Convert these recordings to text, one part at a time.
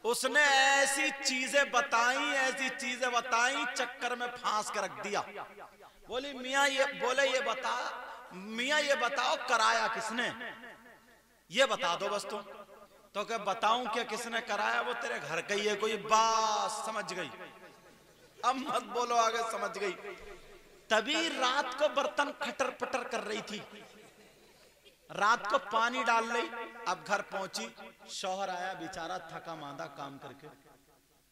उसने ऐसी चीजें बताई चक्कर में फांस के रख दिया। बोली मियाँ ये बताओ कराया किसने, ये बता दो बस तुम। तो क्या बताऊं क्या किसने कराया, वो तेरे घर का ही है कोई, बात समझ गई, अब मत बोलो आगे, समझ गई। तभी रात को बर्तन खटर पटर कर रही थी, रात को पानी डाल रही। अब घर पहुंची, शौहर आया बेचारा थका मांदा काम करके।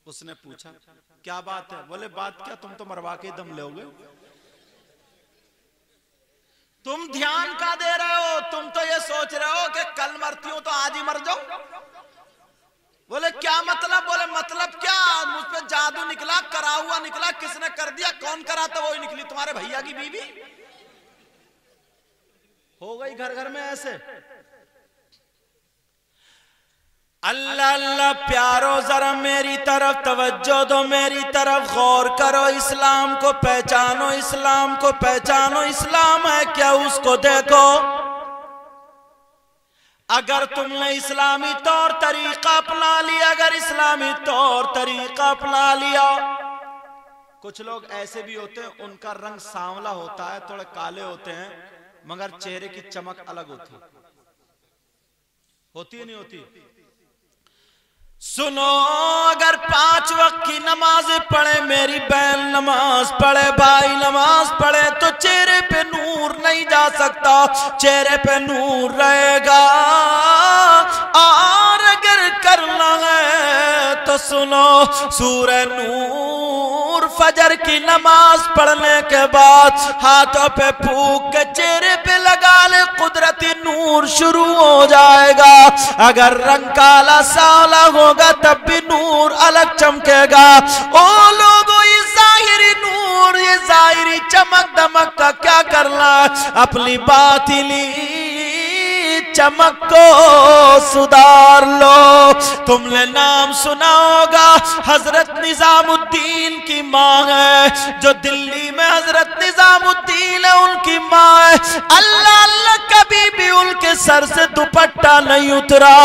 उसने पूछा क्या बात है? बोले बात क्या, तुम तो मरवा के दम लोगे, तुम ध्यान का दे रहे हो, तुम तो ये सोच रहे हो कि कल मरती हूं तो आज ही मर जाओ। बोले क्या मतलब? बोले मतलब क्या, मुझ पे जादू निकला, करा हुआ निकला, किसने कर दिया, कौन कराता, वही निकली तुम्हारे भैया की बीवी। हो गई घर घर में ऐसे। अल्लाह अल्लाह प्यारो, जरा मेरी तरफ तवज्जो दो, मेरी तरफ गौर करो, इस्लाम को पहचानो, इस्लाम को पहचानो। इस्लाम है क्या उसको देखो। अगर तुमने इस्लामी तौर तरीका अपना लिया, अगर इस्लामी तौर तरीका अपना लिया, कुछ लोग ऐसे भी होते हैं उनका रंग सांवला होता है, थोड़े काले होते हैं, मगर चेहरे की चमक अलग होती है नहीं होती। सुनो, अगर 5 वक्त की नमाज पढ़े मेरी बहन, नमाज पढ़े भाई, नमाज पढ़े तो चेहरे पे नूर नहीं जा सकता, चेहरे पे नूर रहेगा। और अगर करना है तो सुनो, सूरह नूर फजर की नमाज पढ़ने के बाद हाथों पे फूंक के चेहरे पे लगा ले, कुदरती नूर शुरू हो जाएगा। अगर रंग काला सावला होगा तब भी नूर अलग चमकेगा। ओ लोगों, ये जाहिरी नूर, ये जाहिरी चमक दमक का क्या करना, अपनी बातिली चमक को सुधार लो। तुमने नाम सुना होगा, हजरत निजामुद्दीन की माँ है, जो दिल्ली में हजरत निजामुद्दीन है उनकी माँ है। अल्लाह अल्लाह, कभी भी उनके सर से दुपट्टा नहीं उतरा।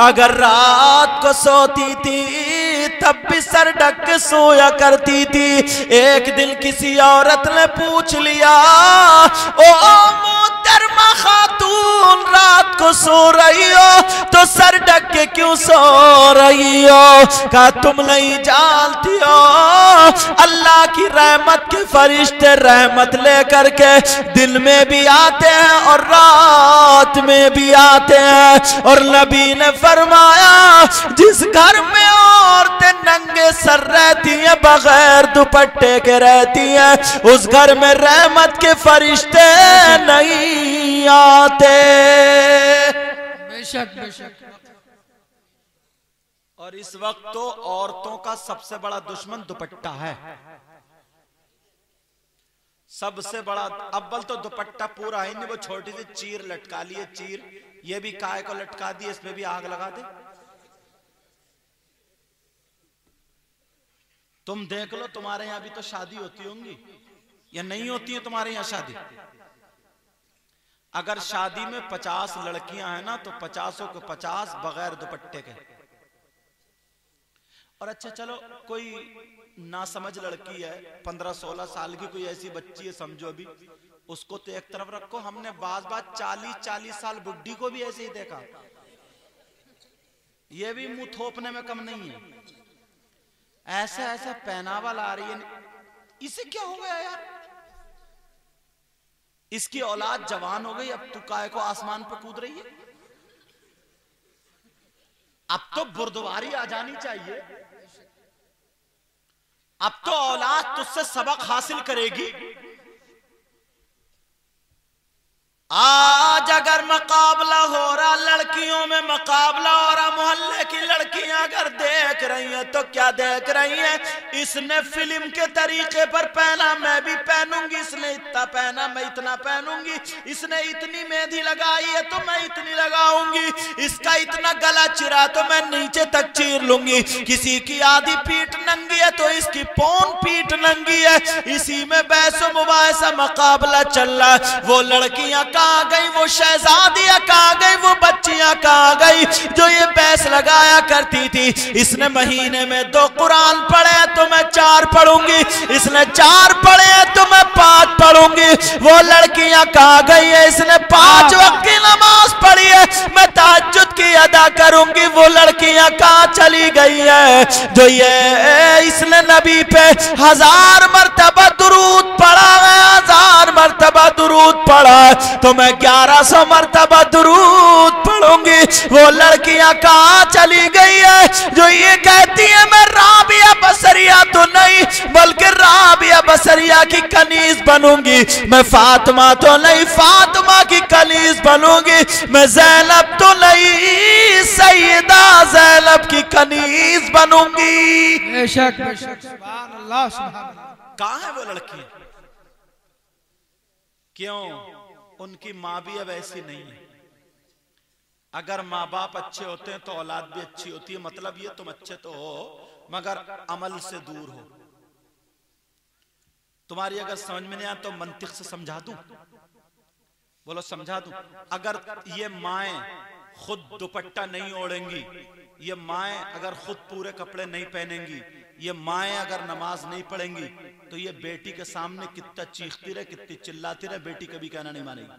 अगर रात को सोती थी तब भी सर ढक के सोया करती थी। एक दिन किसी औरत ने पूछ लिया, ओ मोहतरमा खातून, रात को सो रही हो तो सर ढक के क्यों सो रही हो? कहा तुम नहीं जानती हो, अल्लाह की रहमत के फरिश्ते रहमत लेकर के दिन में भी आते हैं और रात में भी आते हैं। और नबी ने फरमाया, जिस घर में औरतें नंगे सर रहती हैं, बगैर दुपट्टे के रहती हैं, उस घर में रहमत के फरिश्ते नहीं आते। बेशक बेशक। और इस वक्त तो औरतों का सबसे बड़ा दुश्मन दुपट्टा है, सबसे बड़ा। अव्वल तो दुपट्टा पूरा है नहीं, वो छोटी सी चीर लटका लिए, चीर ये भी काय को लटका दी, इसमें भी आग लगा दे। तुम देख लो, तुम्हारे यहां भी तो शादी होती होंगी या नहीं होती है तुम्हारे यहां शादी? अगर शादी में 50 लड़कियां हैं ना, तो 50 को 50 बगैर दुपट्टे के। और अच्छा चलो, कोई ना समझ लड़की है, 15-16 साल की कोई ऐसी बच्ची है समझो अभी, उसको तो एक तरफ रखो। हमने बात 40-40 साल बुढ़ी को भी ऐसे ही देखा, ये भी मुंह थोपने में कम नहीं है। ऐसा ऐसा पहनावा ला रही है, इसे क्या हो गया यार? इसकी औलाद जवान हो गई, अब तू काय को आसमान पर कूद रही है? अब तो बुर्दवारी आ जानी चाहिए, अब तो औलाद तुझसे सबक हासिल करेगी। आज अगर मुकाबला हो रहा, लड़कियों में मुकाबला हो रहा, मोहल्ले की लड़कियां अगर देख रही हैं तो क्या देख रही हैं? इसने फिल्म के तरीके पर पहना, मैं भी पहनूंगी, इसने इतना पहना मैं इतना पहनूंगी, इसने इतनी मेहंदी लगाई है तो मैं इतनी लगाऊंगी, इसका इतना गला चिरा तो मैं नीचे तक चीर लूंगी, किसी की आधी पीठ नंगी है तो इसकी पौन पीठ नंगी है। इसी में बहसो मुबाहिसा मुकाबला चल रहा है। वो लड़कियां कहाँ गई, वो शहजादियां कहाँ गई, वो बच्चियां कहाँ गई जो ये बहस लगाया करती थी? इसने महीने में 2 कुरान पढ़े तो मैं 4 पढ़ूंगी, इसने 4 पढ़े तो मैं 5 पढ़ूंगी। वो लड़कियां कहाँ गई है, इसने 5 वक्त की नमाज पढ़ी है, मैं तहज्जुद की अदा करूंगी। वो लड़कियां कहाँ चली गई है जो ये इसने नबी पे 1000 मरतबा दुरूद पढ़ा है, 1000 मरतबा दुरूद पढ़ा है, तो मैं 1100 मरतबा दुरूद पढ़ूंगी। वो लड़कियां कहाँ चली गई है जो ये कहती है मैं राबिया बसरिया तो नहीं बल्कि राबिया बसरिया की कनीज बनूंगी। मैं फातिमा तो नहीं, फातिमा की कनीज बनूंगी। मैं ज़ैनब तो नहीं, सैयदा ज़ैनब की कनीज बनूंगी। बेशक सुभान अल्लाह सुभान अल्लाह। कहाँ है वो लड़की? क्यों? उनकी माँ भी अब ऐसी नहीं है। अगर माँ बाप अच्छे होते हैं तो औलाद भी अच्छी होती है। मतलब ये तुम अच्छे तो हो मगर अमल से दूर हो। तुम्हारी अगर समझ में नहीं आया तो मंतिक से समझा दूं? बोलो समझा दूं? अगर ये माएं खुद दुपट्टा नहीं ओढ़ेंगी, ये माएं अगर खुद पूरे कपड़े नहीं पहनेंगी, ये माएं अगर नमाज नहीं पढ़ेंगी तो ये बेटी के सामने कितना चीखती रहे, कितनी चिल्लाती रहे, बेटी कभी कहना नहीं मानेगी।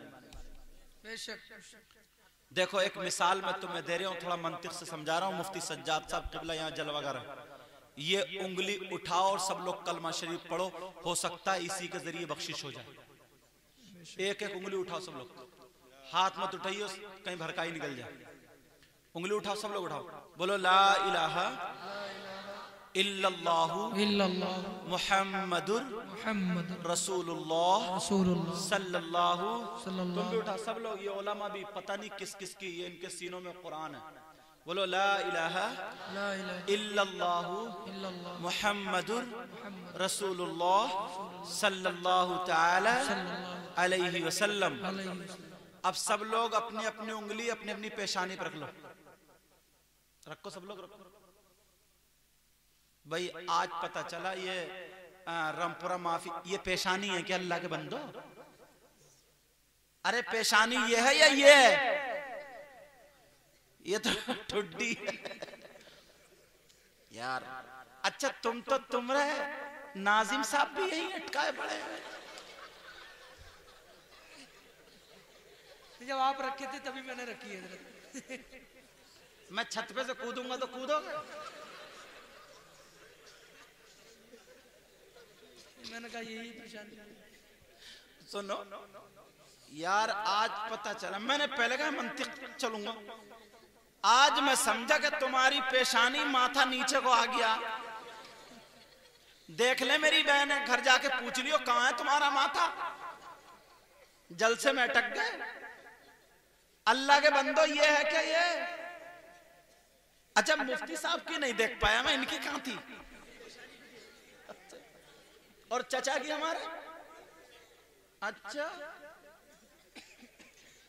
देखो एक मिसाल मैं तुम्हें दे रहा हूं, थोड़ा मंतिक से समझा रहा हूं। मुफ्ती सज्जाद साहब किबला यहाँ जलवा कर ये उंगली उठाओ और सब लोग कलमा शरीफ पढ़ो, हो सकता है इसी के जरिए बख्शिश हो जाए। एक एक उंगली उठाओ सब लोग, हाथ मत उठाइए कहीं भरकाई निकल जाए। उंगली उठाओ सब लोग, उठाओ, बोलो ला इलाहा इल्लल्लाहु मुहम्मदुर रसूलुल्लाह सल्लल्लाहु। तुम भी उठा सब लोग, ये उलमा भी पता नहीं किस किस की, ये इनके सीनों में कुरान है। बोलो ला इलाहा इल्लल्लाहु मुहम्मदुर रसूलुल्लाह सल्लल्लाहु तआला अलैहि वसल्लम। अब सब लोग अपनी अपनी उंगली अपनी अपनी पेशानी पर रख लो, रखो सब लोग रखो। भाई आज पता चला ये रामपुरा माफी ये पेशानी है क्या अल्लाह के बंदो? अरे पेशानी ये है या ये है? ये तो ठुड्डी है यार। अच्छा तुम रहे नाजिम साहब भी यही अटकाए पड़े हैं। जब आप रखे थे तभी मैंने रखी है। मैं छत पे से कूदूंगा तो कूदोगे? मैंने कहा यही परेशानी। सुनो यार, आज पता चला, मैंने पहले कहा मंतिक चलूंगा, आज मैं समझा कि तुम्हारी पेशानी माथा नीचे को आ गया। देख ले मेरी बहन है, घर जाके पूछ लियो कहां है तुम्हारा माथा, जलसे में अटक गए। अल्लाह के बंदो ये है क्या ये? अच्छा मुफ्ती साहब की नहीं देख पाया मैं, इनकी कहां थी? और चचा की हमारे? अच्छा,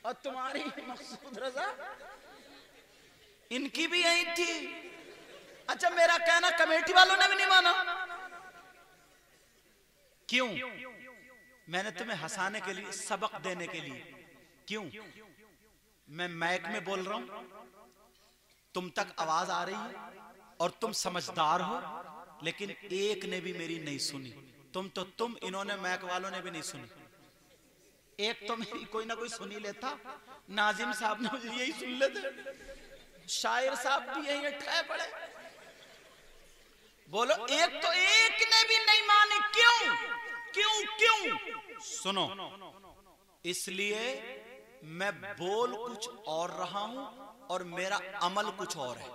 और तुम्हारी मकसूद रजा इनकी भी यही थी। अच्छा मेरा कहना कमेटी वालों ने भी नहीं माना? क्यों? मैंने तुम्हें हंसाने के लिए, सबक देने के लिए। क्यों? मैं माइक में बोल रहा हूं, तुम तक आवाज आ रही है और तुम समझदार हो, लेकिन एक ने भी मेरी नहीं सुनी। तुम इन्होंने मैक वालों ने भी नहीं सुनी। एक तो मेरी कोई ना कोई सुनी लेता, नाजिम साहब ने मुझे यही सुन लेते, शायर साहब भी यही अटकाए पड़े। बोलो एक तो एक ने भी नहीं माने। क्यों क्यों क्यों? सुनो, इसलिए मैं बोल कुछ और रहा हूं और मेरा अमल कुछ और है।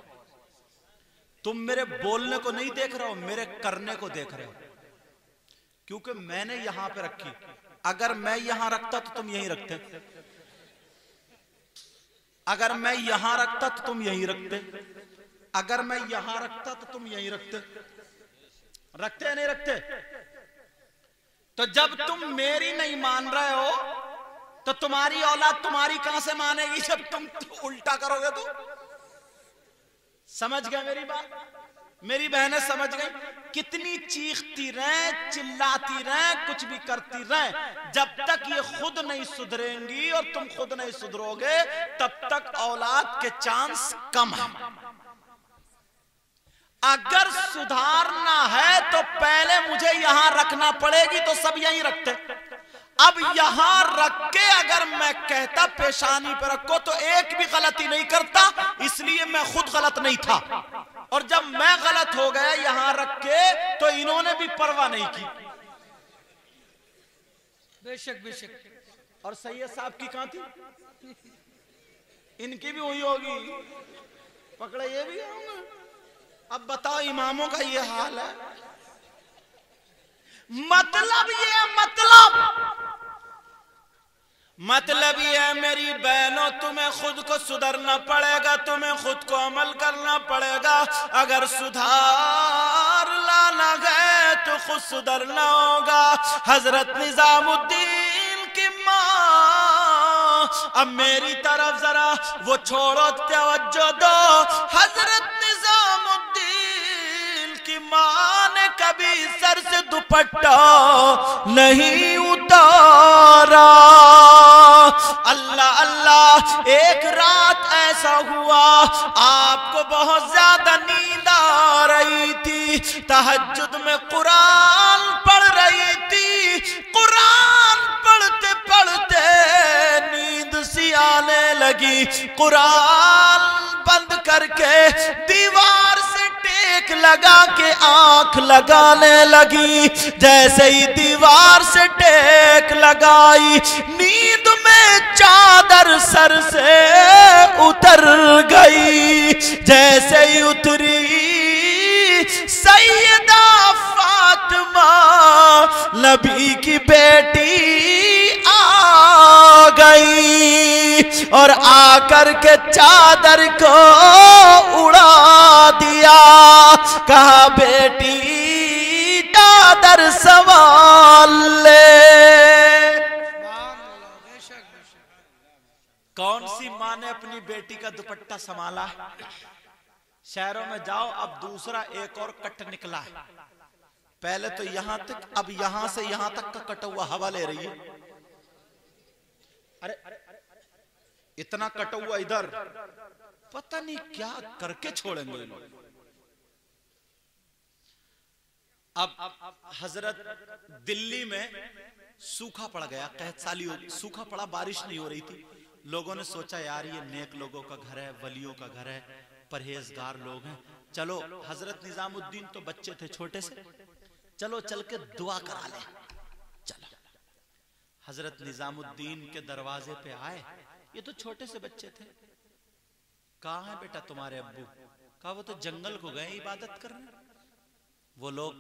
तुम मेरे बोलने को नहीं देख रहे हो, मेरे करने को देख रहे हो, क्योंकि मैंने यहां पे रखी। अगर मैं यहां रखता तो तुम यहीं रखते, अगर मैं यहां रखता तो तुम यहीं रखते, अगर मैं यहां रखता तो तुम यहीं रखते। रखते या नहीं रखते? तो जब तुम मेरी नहीं मान रहे हो तो तुम्हारी औलाद तुम्हारी कहां से मानेगी जब तुम उल्टा करोगे तो? समझ गए मेरी बात? मेरी बहनें समझ गई? कितनी चीखती रहे, चिल्लाती रहे, कुछ भी करती रहे, जब तक ये खुद नहीं सुधरेंगी और तुम खुद नहीं सुधरोगे तब तक औलाद के चांस कम है। अगर सुधारना है तो पहले मुझे यहां रखना पड़ेगी, तो सब यहीं रखते। अब यहां रख के अगर मैं कहता पेशानी पे रखो तो एक भी गलती नहीं करता, इसलिए मैं खुद गलत नहीं था। और जब मैं गलत हो गया यहां रख के तो इन्होंने भी परवाह नहीं की। बेशक बेशक। और सैयद साहब की कहां थी? इनकी भी हुई होगी, पकड़े ये भी होंगे। अब बताओ इमामों का ये हाल है। मतलब ये है मेरी बहनों, तुम्हें खुद को सुधरना पड़ेगा, तुम्हें खुद को अमल करना पड़ेगा। अगर सुधार लाना है तो खुद सुधरना होगा। हजरत निजामुद्दीन की माँ, अब मेरी तरफ जरा वो छोड़ो, तवज्जो दो। हजरत निजामुद्दीन की माँ ने कभी सर से दुपट्टा नहीं उतारा। अल्लाह अल्लाह, एक रात ऐसा हुआ आपको बहुत ज्यादा नींद आ रही थी, तहज्जुद में कुरान पढ़ रही थी। कुरान पढ़ते पढ़ते नींद सी आने लगी। कुरान बंद करके दीवार से टेक लगा के आंख लगाने लगी। जैसे ही दीवार से टेक लगाई, नींद में चादर सर से उतर गई। जैसे ही उतरी, सैयदा फातिमा नबी की बेटी आ गई और आकर के चादर को उड़ा दिया। कहा बेटी चादर संभाल ले। कौन सी माँ ने अपनी बेटी का दुपट्टा संभाला? शहरों में जाओ, अब दूसरा एक और कट निकला है। पहले तो यहां तक, अब यहां से यहां तक का कटा हुआ हवा ले रही है। अरे इतना कटा हुआ इधर, पता नहीं क्या करके छोड़ेंगे लोग। अब हजरत दिल्ली में सूखा पड़ गया, कहत साली सूखा पड़ा, बारिश नहीं हो रही थी। लोगों ने सोचा यार ये नेक लोगों का घर है, वलियों का घर है, परहेजगार लोग हैं, चलो हजरत निजामुद्दीन तो बच्चे थे छोटे से, चलो चल के दुआ करा ले। चलो हजरत निजामुद्दीन के दरवाजे पे आए, ये तो छोटे से बच्चे थे। कहाँ है बेटा तुम्हारे अब्बू? कहा वो तो जंगल को गए इबादत करने। वो लोग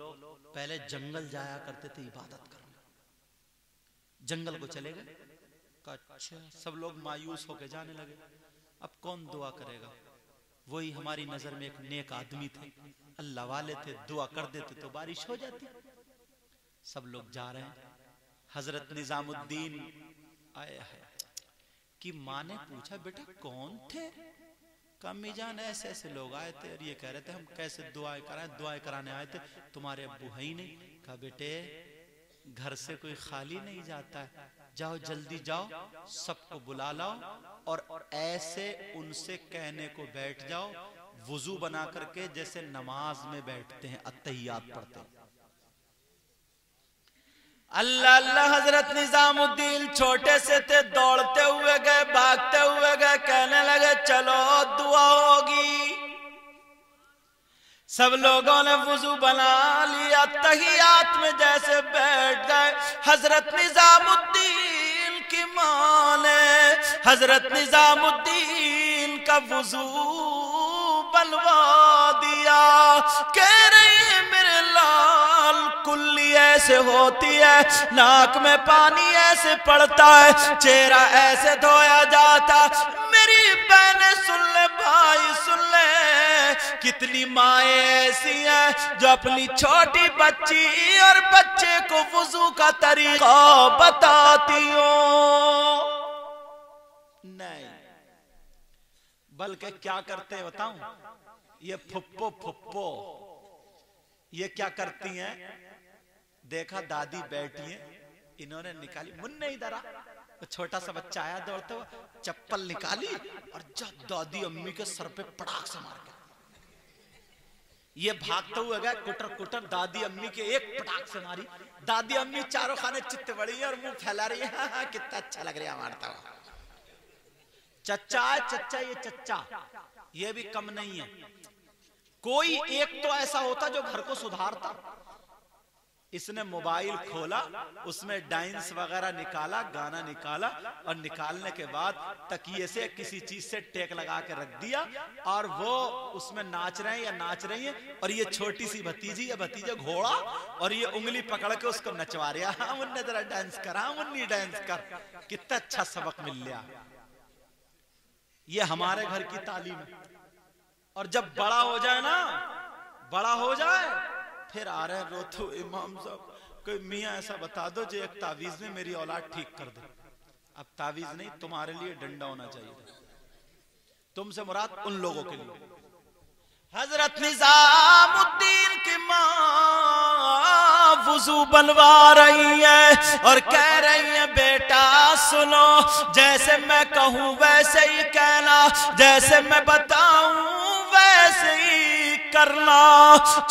पहले जंगल जाया करते थे इबादत करने, जंगल को चले गए। अच्छा, सब लोग मायूस होके जाने लगे। अब कौन दुआ करेगा? वही हमारी नजर में एक नेक आदमी थे, अल्लाह वाले थे, दुआ कर देते तो बारिश हो जाती। सब लोग जा रहे हैं। हजरत निजामुद्दीन आए हैं कि माँ ने पूछा बेटा कौन थे? कम्मी जान ऐसे ऐसे लोग आए थे और ये कह रहे थे हम कैसे दुआएं कराएं, दुआएं कराने आए थे, तुम्हारे अब्बू है ही नहीं। कहा बेटे घर से कोई खाली नहीं जाता है, जाओ जल्दी जाओ, सबको बुला लाओ और ऐसे उनसे कहने को बैठ जाओ, वुजू बना करके जैसे नमाज में बैठते हैं, अत्तहियात पढ़ते हैं। अल्लाह अल्लाह। हजरत निजामुद्दीन छोटे से थे, दौड़ते हुए गए, भागते हुए गए, कहने लगे चलो दुआ होगी। सब लोगों ने वुजू बना लिया, तहियात में जैसे बैठ गए। हजरत निजामुद्दीन की मां ने हजरत निजामुद्दीन का वुजू बनवा दिया। कह रही मेरे लाल कुल्ली ऐसे होती है, नाक में पानी ऐसे पड़ता है, चेहरा ऐसे धोया जाता। मेरी बहनें सुन ले, भाई सुन ले, कितनी माएँ ऐसी हैं जो अपनी छोटी बच्ची और बच्चे को वुजू का तरीका बताती हो। नहीं, बल्कि क्या करते हैं बताऊं? ये फुप्पो फुप्पो ये क्या करती हैं? देखा दादी बैठी है, इन्होंने निकाली, मुन्ने इधर आ। तो छोटा सा बच्चा आया दौड़ते हुए, चप्पल निकाली और जब दादी अम्मी के सर पे पटाख से मार गया। ये भागते हुए गए, कुटर कुटर दादी अम्मी के एक पटाख से मारी। दादी अम्मी चारों खाने चित्त बड़ी है और मुंह फैला रही है, हाँ, कितना अच्छा लग रहा है मारता हुआ। चच्चा है चच्चा, ये चच्चा ये भी कम नहीं है। कोई एक तो ऐसा होता जो घर को सुधारता। इसने मोबाइल खोला, उसमें डांस वगैरह निकाला, गाना निकाला और निकालने के बाद तकिए से किसी चीज से टेक लगा के रख दिया और वो उसमें नाच रहे हैं या नाच रही है। और ये छोटी सी भतीजी या भतीजा घोड़ा और ये उंगली पकड़ के उसको नचवा रहा, हाँ मुन्ने जरा डांस कर, हाँ मुन्नी डांस कर। कितना अच्छा सबक मिल गया। ये हमारे घर की तालीम है। और जब बड़ा हो जाए ना, बड़ा हो जाए फिर आ रहे रोतो इमाम साहब कोई मियाँ ऐसा बता दो जो एक तावीज में मेरी औलाद ठीक कर दे। अब तावीज नहीं, तुम्हारे लिए डंडा होना चाहिए। तुमसे मुराद उन लोगों के लिए। हजरत निजामुद्दीन की माँ वुजू बनवा रही है और कह रही है बेटा सुनो, जैसे मैं कहूं वैसे ही कहना, जैसे मैं बताऊं वैसे ही करना।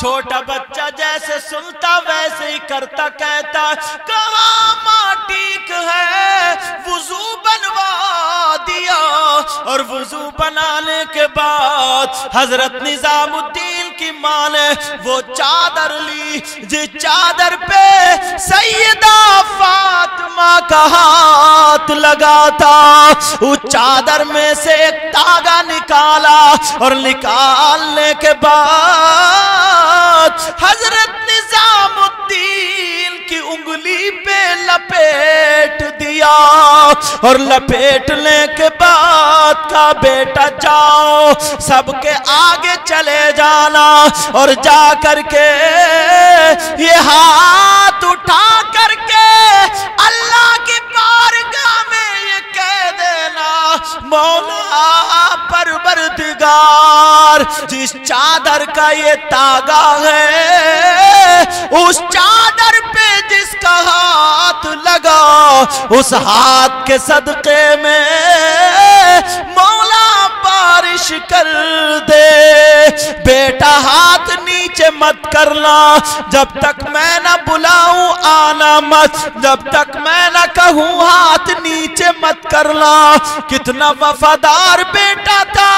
छोटा बच्चा जैसे सुनता वैसे ही करता, कहता कहा माँ ठीक है, वुजू बनवा दिया। और वुजू बनाने के बाद हजरत निजामुद्दीन की माँ ने वो चादर ली जिस चादर पे सैयदा फातिमा का हाथ लगा था। उस चादर में से एक तागा निकाला और निकालने के बाद हजरत निजामुद्दीन की उंगली पे लपेट दिया। और लपेटने के बाद का बेटा जाओ सबके आगे चले जाना और जा करके ये हाथ उठा करके अल्लाह की बारगाह में ये कह देना, मौला परवरदिगार जिस चादर का ये तागा है, उस चादर पे जिसका हाथ लगा, उस हाथ के सदके में मौला बारिश कर दे। बेटा हाथ नीचे मत करना, जब तक मैं ना बुलाऊं आना मत, जब तक मैं ना कहूं हाथ नीचे मत करना। कितना वफादार बेटा था।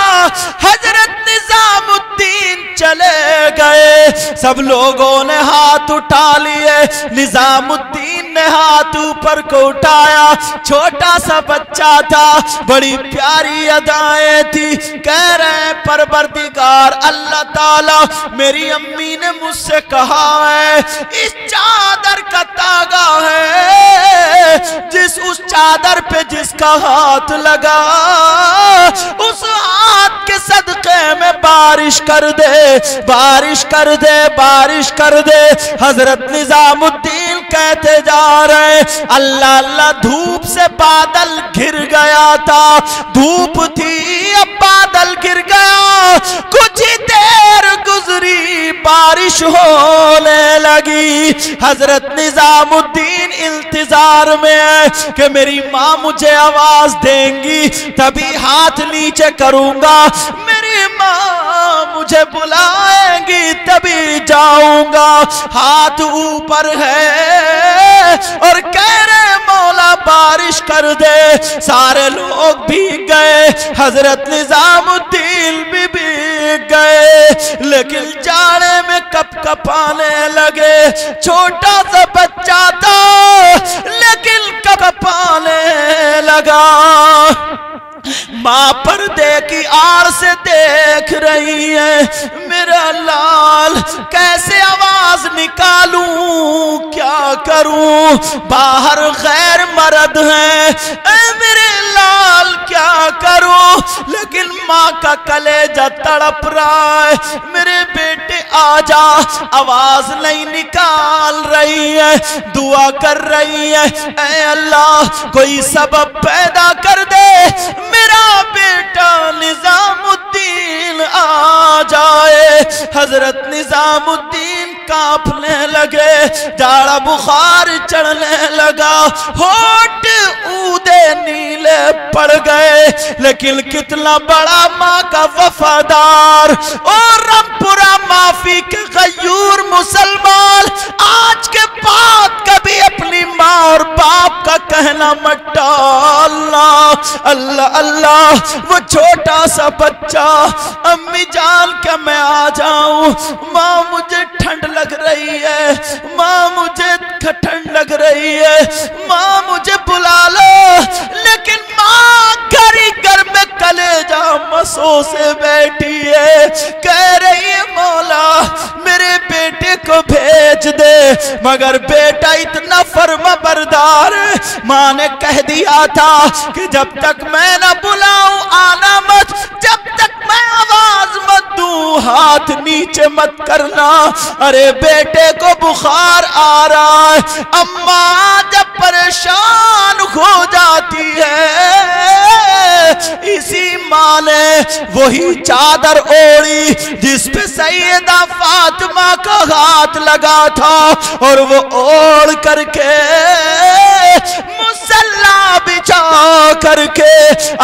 हजरत निजामुद्दीन चले गए, सब लोगों ने हाथ उठा लिए, निजामुद्दीन ने हाथ ऊपर को उठाया। छोटा सा बच्चा था, बड़ी प्यारी अदाएं थी। कह रहे परवरदिगार अल्लाह ताला, मेरी अम्मी ने मुझसे कहा है इस चादर का तागा है, जिस उस चादर पे जिसका हाथ लगा, उस हाथ के सदके में बारिश कर दे, बारिश कर दे, बारिश कर दे। हजरत निजामुद्दीन कहते जा रहे अल्लाह अल्लाह। धूप से बादल घिर गया था, धूप थी अब बादल गिर गया। कुछ ही देर गुजरी बारिश होने लगी। हजरत निजामुद्दीन इंतजार में है कि मेरी माँ मुझे आवाज देंगी तभी हाथ नीचे करूंगा, मेरी माँ मुझे बुलाएंगी तभी जाऊंगा। हाथ ऊपर है और कह रहे मौला बारिश कर दे। सारे लोग भीग गए, हजरत निजामुद्दीन भी भीग गए, लेकिन जाड़े में कपकपाने लगे। छोटा सा बच्चा था लेकिन कपकपाने लगा। माँ पर्दे की आड़ से देख रही है, मेरा लाल कैसे आवाज निकालूं, क्या करूं, बाहर गैर मर्द हैं, मेरे लाल क्या करूं। लेकिन माँ का कलेजा तड़प रहा है, मेरे बेटे आजा। आवाज नहीं निकाल रही है, दुआ कर रही है, ऐ अल्लाह कोई सबब पैदा कर दे, मेरा बेटा निजामुद्दीन आ जाए। हजरत निजामुद्दीन कांपने लगे, जाड़ा बुखार चढ़ने लगा, होठ ऊदे नीले पड़ गए। लेकिन कितना बड़ा माँ का वफादार और रामपुरा माफी के गयूर मुसलमान आज के बाद कभी अपनी माँ और बाप का कहना मत टालना। अल्लाह अल्लाह, वो छोटा सा बच्चा अम्मी जान के मैं आ जाऊं, माँ मुझे ठंड लग रही है, माँ मुझे ठंड लग रही है, माँ मुझे बुला लो। लेकिन माँ घर ही घर में कलेजा मसों से बैठी है, कह रही है मौला मेरे बेटे को भेज दे। मगर बेटा इतना फर्मा बरदार है, माँ ने कह दिया था कि जब तक मैं न बुलाऊं आना मत, जब तक मैं आवाज मत दूं हाथ नीचे मत करना। अरे बेटे को बुखार आ रहा है, अम्मा जब परेशान हो जाती है, इसी माँ ने वही चादर ओढ़ी जिस पे सैयदा फातिमा का हाथ लगा था, और वो ओढ़ करके मुसल्ला बिछा करके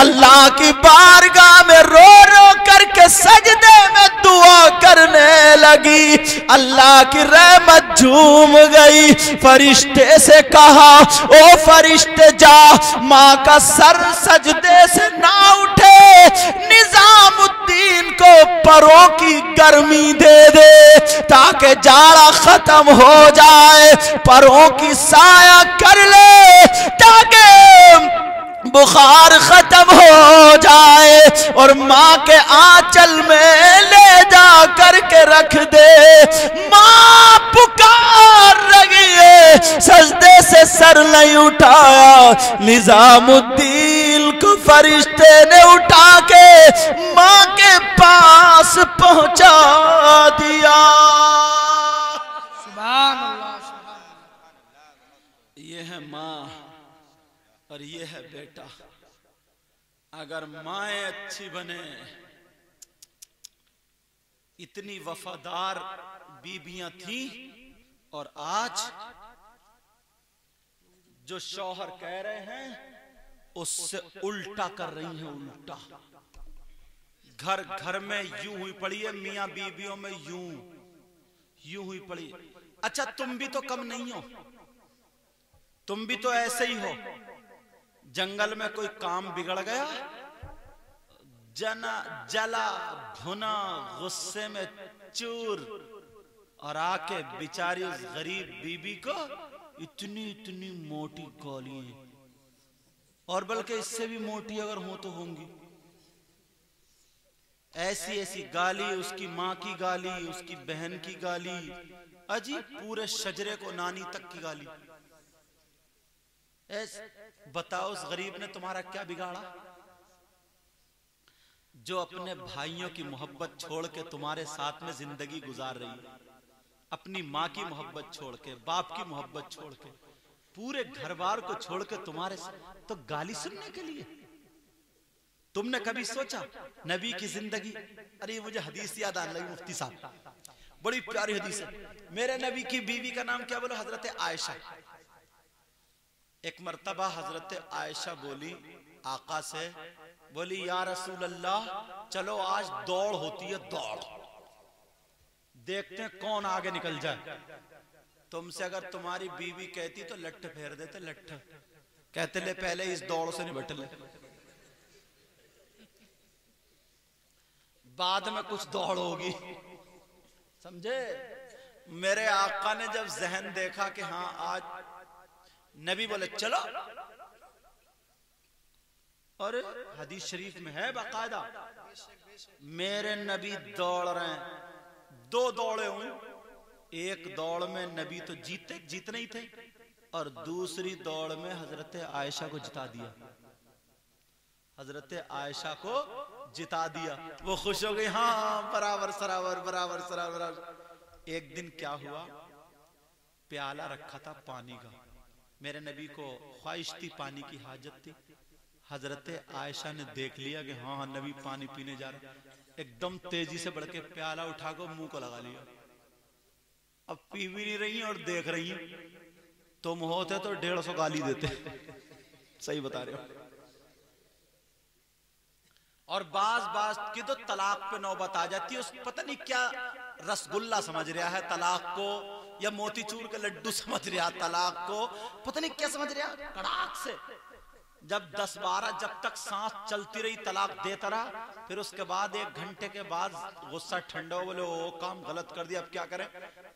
अल्लाह की बारगाह में रो रो करके सजदे में दुआ करने लगी। अल्लाह की रहमत झूम गई। फरिश्ते से कहा, ओ फरिश्ते जा माँ का सर सजदे से ना उठे, निजामुद्दीन को परों की गर्मी दे दे ताकि जाड़ा खत्म हो जाए, परों की साया कर ले ताकि बुखार खत्म हो जाए, और माँ के आंचल में ले जा करके रख दे। माँ पुकार रही है, सजदे से सर नहीं उठाया। निजामुद्दीन को फरिश्ते ने उठा के माँ के पास पहुंचा दिया। सुभान अल्लाह, सुभान अल्लाह। ये है माँ और ये है बेटा। अगर माएं अच्छी बने, इतनी वफादार बीबियां थी, और आज जो शौहर कह रहे हैं उससे उल्टा कर रही हैं, उल्टा। घर घर में यूं हुई पड़ी है, मियां बीबियों में यूं हुई पड़ी। अच्छा तुम भी तो कम नहीं हो, तुम भी तो ऐसे ही हो। जंगल में कोई काम बिगड़ गया, जला भुना गुस्से में चूर, और आके बेचारी उस गरीब बीबी को इतनी इतनी मोटी गालियां, और बल्कि इससे भी मोटी अगर हो तो होंगी, ऐसी ऐसी गाली, उसकी माँ की गाली, उसकी बहन की गाली, अजी पूरे शजरे को नानी तक की गाली। बताओ उस गरीब ने तुम्हारा क्या बिगाड़ा, जो अपने भाइयों की मोहब्बत छोड़ के तुम्हारे साथ में जिंदगी गुजार रही है, अपनी माँ की मोहब्बत छोड़ के, बाप की मोहब्बत छोड़ के, पूरे घर बार को छोड़ के तुम्हारे साथ, तो गाली सुनने के लिए। तुमने कभी सोचा नबी की जिंदगी? अरे मुझे हदीस याद आने लगी मुफ्ती साहब, बड़ी प्यारी हदीस है। मेरे नबी की बीवी का नाम क्या बोलो? हजरत आयशा। एक मर्तबा हजरत आयशा बोली आका से, बोली या रसूल अल्लाह चलो आज दौड़ होती है, दौड़, देखते हैं कौन आगे निकल जाए। तुमसे अगर तुम्हारी बीवी कहती तो लट्ठ फेर देते, लट्ठ। कहते ले पहले इस दौड़ से निपट ले, बाद में कुछ दौड़ होगी, समझे? मेरे आका ने जब जहन देखा कि हाँ आज नबी बोले चलो, और हदीस शरीफ में है बाकायदा, मेरे नबी दौड़ रहे हैं, दो दौड़े हुए, एक दौड़ में नबी तो जीतने ही थे, और दूसरी दौड़ में हजरत आयशा को जिता दिया, हजरत आयशा को जिता दिया। वो खुश हो गई, हाँ बराबर सराबर बराबर सराबर। एक दिन क्या हुआ, प्याला रखा था पानी का, मेरे नबी को ख्वाहिश थी, पानी की हाजत थी। हजरत आयशा ने देख लिया कि हाँ नबी पानी पीने जा रहे, एकदम तेजी से बढ़ के प्याला उठा कर मुंह को लगा लिया। अब पी भी नहीं रही और देख रही हैं। तुम होते तो 150 गाली देते। सही बता रहे हो। और बाज की तो तलाक पे नौबत आ जाती है। उस पता नहीं क्या रसगुल्ला समझ रहा है तलाक को, या मोतीचूर के लड्डू समझ रहा है तलाक को, पता नहीं क्या समझ रहा है। कड़ाक से जब 10-12 जब तक सांस चलती रही तलाक देता रहा, फिर उसके बाद 1 घंटे के बाद गुस्सा ठंडा हो, बोले ओ काम गलत कर दिया, अब क्या करें।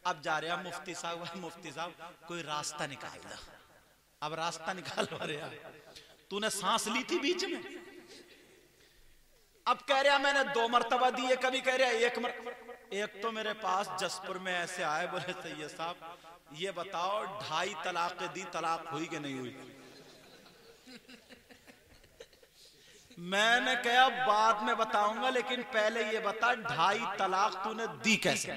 अब जा रहे हैं मुफ्ती साहब, मुफ्ती साहब कोई रास्ता निकाल दो। अब रास्ता निकाल रहा, तूने सांस ली थी बीच में। अब कह रहा मैंने 2 मरतबा दी है, कभी कह रहा 1 मरतबा। एक तो मेरे पास जसपुर में ऐसे आए, बोले सैयद साहब ये बताओ 2.5 तलाक दी, तलाक हुई कि नहीं हुई। मैंने कहा बाद में बताऊंगा, लेकिन पहले ये बता 2.5 तलाक तूने दी कैसे।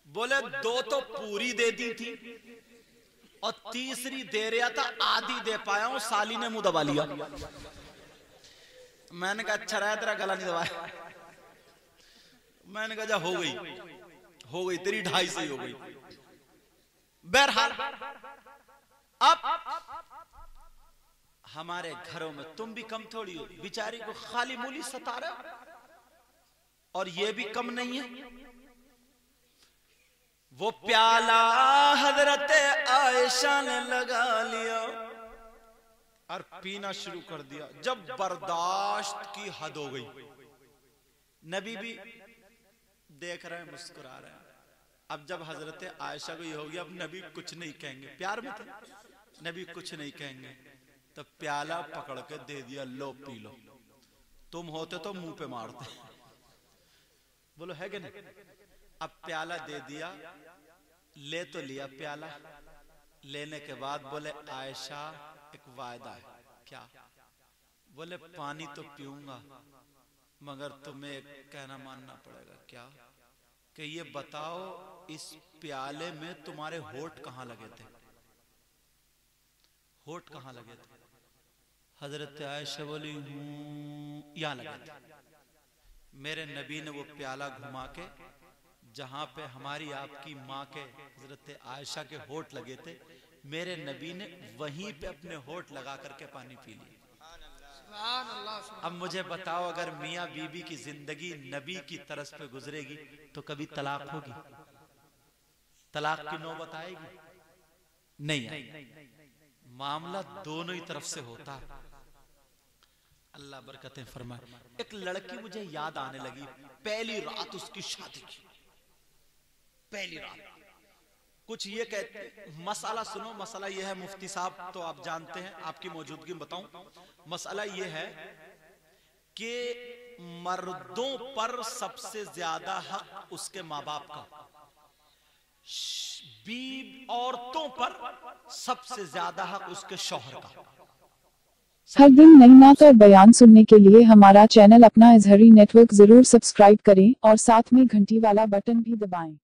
बोले 2 तो पूरी दे दी थी और तीसरी दे रहा था, आधी दे पाया हूं, साली ने मुंह दबा लिया। मैंने कहा अच्छा रहा तेरा गला नहीं दबाया। मैंने कहा जा हो गई तेरी 2.5 से ही हो गई। बहरहाल अब हमारे घरों में तुम भी कम थोड़ी हो, बेचारी को खाली मूली सता रहे हो। और ये भी कम नहीं है। वो प्याला हजरत आयशा ने लगा लिया और पीना शुरू कर दिया। जब बर्दाश्त की हद हो गई, नबी भी देख रहे हैं, मुस्कुरा रहे हैं। अब जब हजरत आयशा को ये हो गया, अब नबी कुछ नहीं कहेंगे, प्यार में थे, नबी कुछ नहीं कहेंगे, तो प्याला पकड़ के दे दिया, लो पी लो। तुम होते तो मुंह पे मारते। बोलो है कि नहीं। अब प्याला दे दिया, ले तो लिया प्याला। लेने के बाद बोले आयशा एक वायदा है। क्या। बोले पानी तो पीऊंगा, मगर तुम्हें एक कहना मानना पड़ेगा। क्या। कि ये बताओ इस प्याले में तुम्हारे होठ कहां लगे थे। होठ कहां लगे थे। हजरत आयशा बोली यहां लगे थे। मेरे नबी ने वो प्याला घुमा के जहां पे हमारी आपकी माँ के हजरत आयशा के होठ लगे थे, मेरे नबी ने वहीं पे अपने होठ लगा करके पानी पी लिया। अब मुझे बताओ अगर मियाँ बीबी की जिंदगी नबी की तरस पे गुजरेगी तो कभी तलाक होगी। तलाक की नौबत आएगी नहीं आएगी। मामला दोनों ही तरफ से होता है। अल्लाह बरकतें फरमाए। एक लड़की मुझे याद आने लगी, पहली रात उसकी शादी की, पहली रात। कुछ ये कहते, मसाला सुनो, मसाला ये है मुफ्ती साहब तो आप जानते हैं, आपकी मौजूदगी में बताऊं। मसाला ये है कि मर्दों पर सबसे ज्यादा हक उसके माँ बाप का, औरतों पर सबसे ज्यादा हक उसके शौहर का। हर दिन नई नात और बयान सुनने के लिए हमारा चैनल अपना इजहरी नेटवर्क जरूर सब्सक्राइब करें और साथ में घंटी वाला बटन भी दबाएं।